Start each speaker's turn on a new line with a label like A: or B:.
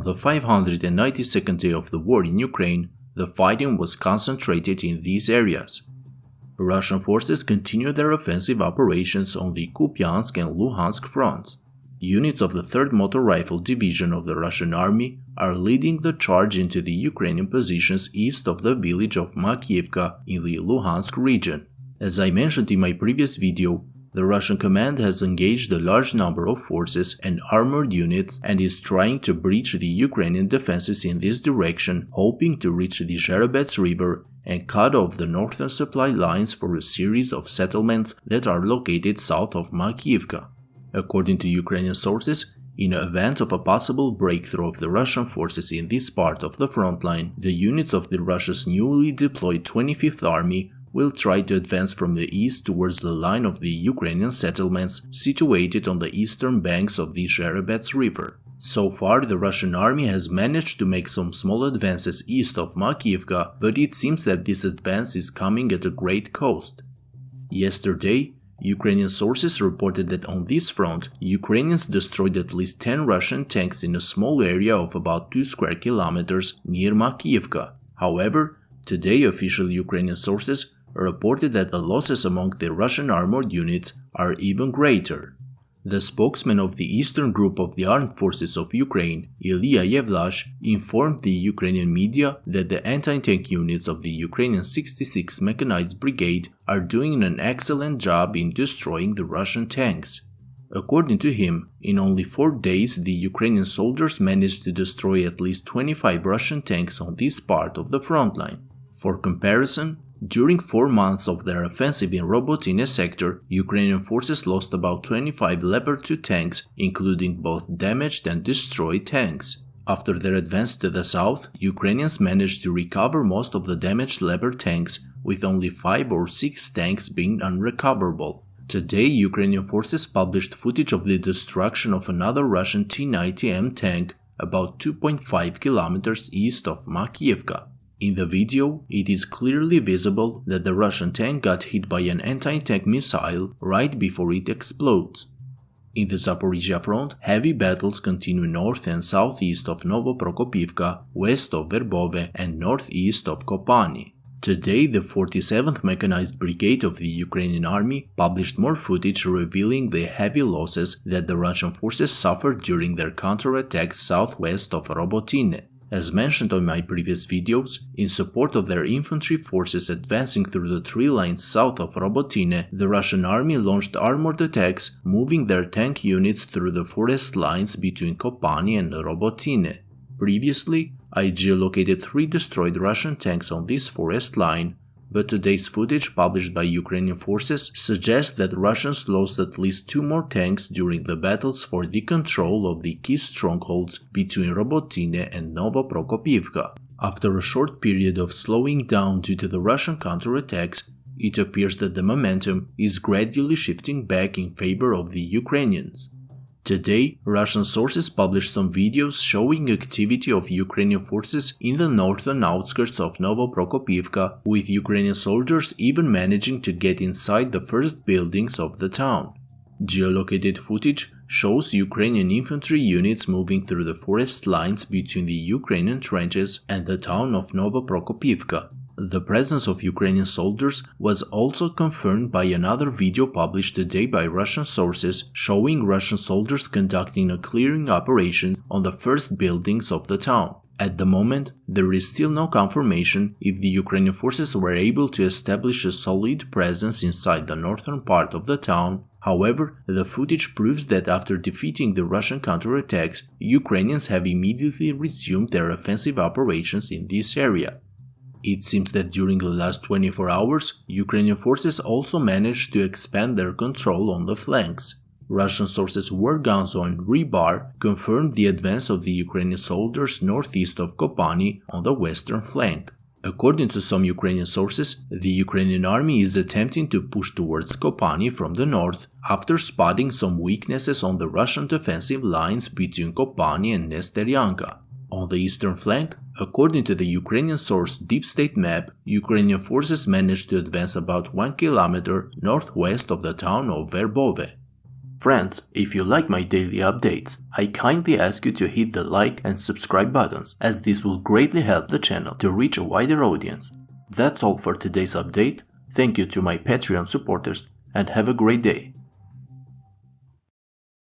A: On the 592nd day of the war in Ukraine, the fighting was concentrated in these areas. Russian forces continue their offensive operations on the Kupiansk and Luhansk fronts. Units of the 3rd Motor Rifle Division of the Russian Army are leading the charge into the Ukrainian positions east of the village of Makiivka in the Luhansk region. As I mentioned in my previous video, the Russian command has engaged a large number of forces and armored units and is trying to breach the Ukrainian defenses in this direction, hoping to reach the Zherebets River and cut off the northern supply lines for a series of settlements that are located south of Makiivka. According to Ukrainian sources, in the event of a possible breakthrough of the Russian forces in this part of the front line, the units of the Russia's newly deployed 25th Army will try to advance from the east towards the line of the Ukrainian settlements situated on the eastern banks of the Zherebets River. So far, the Russian army has managed to make some small advances east of Makiivka, but it seems that this advance is coming at a great cost. Yesterday, Ukrainian sources reported that on this front, Ukrainians destroyed at least 10 Russian tanks in a small area of about 2 square kilometers near Makiivka. However, today official Ukrainian sources reported that the losses among the Russian armored units are even greater. The spokesman of the Eastern Group of the Armed Forces of Ukraine, Ilya Yevlash, informed the Ukrainian media that the anti-tank units of the Ukrainian 66th Mechanized Brigade are doing an excellent job in destroying the Russian tanks. According to him, in only 4 days the Ukrainian soldiers managed to destroy at least 25 Russian tanks on this part of the front line. For comparison, during 4 months of their offensive in Robotyne sector, Ukrainian forces lost about 25 Leopard 2 tanks, including both damaged and destroyed tanks. After their advance to the south, Ukrainians managed to recover most of the damaged Leopard tanks, with only 5 or 6 tanks being unrecoverable. Today, Ukrainian forces published footage of the destruction of another Russian T-90M tank about 2.5 kilometers east of Makiivka. In the video, it is clearly visible that the Russian tank got hit by an anti-tank missile right before it explodes. In the Zaporizhzhia front, heavy battles continue north and southeast of Novoprokopivka, west of Verbove, and northeast of Kopani. Today, the 47th Mechanized Brigade of the Ukrainian Army published more footage revealing the heavy losses that the Russian forces suffered during their counterattacks southwest of Robotyne. As mentioned on my previous videos, in support of their infantry forces advancing through the tree lines south of Robotyne, the Russian army launched armored attacks, moving their tank units through the forest lines between Kopani and Robotyne. Previously, I geolocated 3 destroyed Russian tanks on this forest line, but today's footage published by Ukrainian forces suggests that Russians lost at least 2 more tanks during the battles for the control of the key strongholds between Robotyne and Novoprokopivka. After a short period of slowing down due to the Russian counterattacks, it appears that the momentum is gradually shifting back in favor of the Ukrainians. Today, Russian sources published some videos showing activity of Ukrainian forces in the northern outskirts of Novoprokopivka, with Ukrainian soldiers even managing to get inside the first buildings of the town. Geolocated footage shows Ukrainian infantry units moving through the forest lines between the Ukrainian trenches and the town of Novoprokopivka. The presence of Ukrainian soldiers was also confirmed by another video published today by Russian sources showing Russian soldiers conducting a clearing operation on the first buildings of the town. At the moment, there is still no confirmation if the Ukrainian forces were able to establish a solid presence inside the northern part of the town. However, the footage proves that after defeating the Russian counterattacks, Ukrainians have immediately resumed their offensive operations in this area. It seems that during the last 24 hours, Ukrainian forces also managed to expand their control on the flanks. Russian sources War Gonzo and Rebar confirmed the advance of the Ukrainian soldiers northeast of Kopani on the western flank. According to some Ukrainian sources, the Ukrainian army is attempting to push towards Kopani from the north after spotting some weaknesses on the Russian defensive lines between Kopani and Nesteryanka. On the eastern flank, according to the Ukrainian source Deep State Map, Ukrainian forces managed to advance about 1 kilometer northwest of the town of Verbove. Friends, if you like my daily updates, I kindly ask you to hit the like and subscribe buttons, as this will greatly help the channel to reach a wider audience. That's all for today's update. Thank you to my Patreon supporters and have a great day.